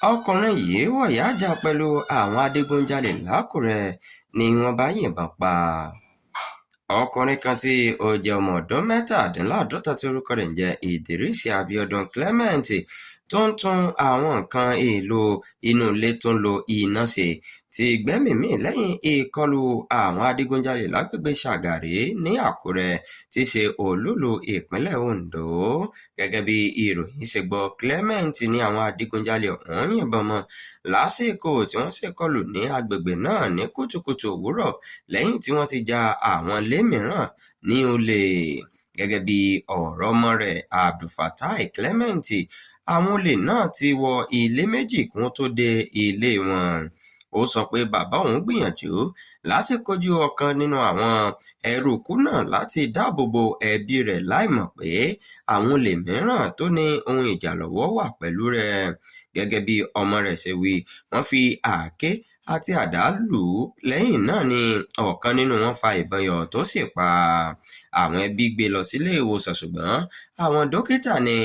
ọkùnrin yìí wọ̀yáàjà pẹ̀lú àwọn adigunjalè lákùrẹ́ ni wọ́n bá yìnbọn pa ọkùnrin kan tí ó jẹ́ ọmọ ọdún mẹ́tàdínláàádọ́ta tí orúkọ rẹ̀ ń jẹ́ Idris Abiodun Clement tó ń tún àwọn nǹkan èèlò inú ilé tó ń lo iná ṣe ti gbẹ́mìí mì lẹ́yìn ìkọlù àwọn adigunjalè lágbègbè Ṣàgàrí ní Àkúrẹ́ tí í ṣe olúùlú ìpínlẹ̀ Ondo. Gẹ́gẹ́ bí ìròyìn ṣe gbọ́, Clement ní àwọn adigunjalè ọ̀hún yìnbọn mọ́ lásìkò tí wọ́n ṣèkọlù ní agbègbè náà ní kùtùkùtù òwúrọ̀ lẹ́yìn tí wọ́n ti ja àwọn ilé mìíràn ní olè. Gẹ́gẹ́ bí ọ̀rọ̀ ọmọ rẹ̀ Abdulfatai Clement, àwọn olè náà ti wọ ilé méjì kí wọ́n tó dé ilé wọn. Ó sọ pé bàbá òun gbìyànjú láti kojú ọ̀kan nínú àwọn eruùkù náà láti dáàbò bo ẹbí rẹ̀ láìmọ̀ pé àwọn olè mìíràn tó ní ohun ìjà lọ́wọ́ wà pẹ̀lú rẹ̀. Gẹ́gẹ́ bí ọmọ rẹ̀ ṣe wí, wọ́n fi àáké àti àdá lù ú, lẹ́yìn náà ni ọ̀kan nínú wọn fa ìbọn yọ tó sì pa. Àwọn ẹbí gbé lọ sílé ìwòsàn ṣùgbọ́n àwọn dókítà ní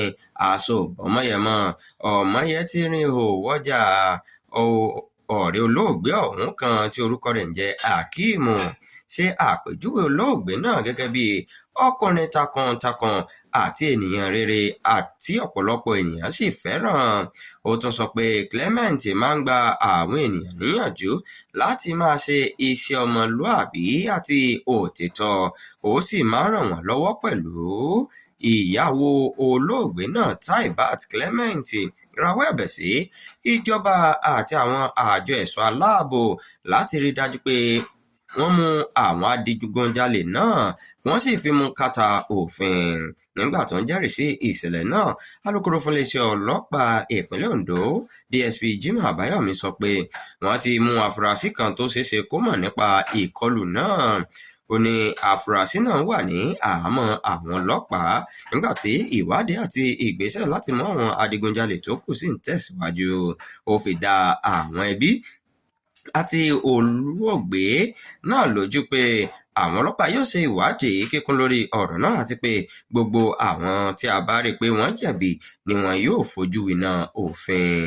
aṣọ ọmọyẹmọ ọmọyẹ tí rìn òwòjà ọ̀rẹ́ olóògbé ọ̀hún kan tí orúkọ rẹ̀ ń jẹ́ Akeem ṣe àpèjúwe olóògbé náà gẹ́gẹ́ bí ọkùnrin takuntakun àti ènìyàn rere àti ọ̀pọ̀lọpọ̀ ènìyàn sì fẹ́ràn. Ó tún sọ pé Clement máa ń gba àwọn ènìyàn níyànjú láti máa ṣe iṣẹ́ ọmọlúàbí àti òtítọ́, ó sì máa ń ràn wọ́n lọ́wọ́ pẹ̀lú. Ìyàwó olóògbé náà Taibat Clement rawọ́ ẹ̀bẹ̀ sí ìjọba àti àwọn àjọ ẹ̀ṣọ́ aláàbò láti rí dájú pé wọ́n mú àwọn adigunjalè náà wọ́n sì fi mú kàtà òfin. Nígbà tó ń jẹ́rìí sí ìṣẹ̀lẹ̀ náà, alukoro fún iléeṣẹ́ ọlọ́pàá ìpínlẹ̀ Ondo DSP Jimoh Abayomi sọ pé wọ́n ti mú afurasí kan tó ṣeéṣe kó mọ̀ nípa ìkọlù náà. Ó ní afurasí náà wà ní àhámọ́ àwọn ọlọ́pàá nígbà tí ìwádìí àti ìgbésẹ̀ láti mú àwọn adigunjalè tó kù sì ń tẹ̀síwájú. Ó fi dá àwọn ẹbí àti olóògbé náà lójú pé àwọn ọlọ́pàá yóò ṣe ìwádìí kíkún lórí ọ̀rọ̀ náà àti pé gbogbo àwọn tí a bá rí pé wọ́n jẹ̀bi ni wọn yóò fojú winá òfin.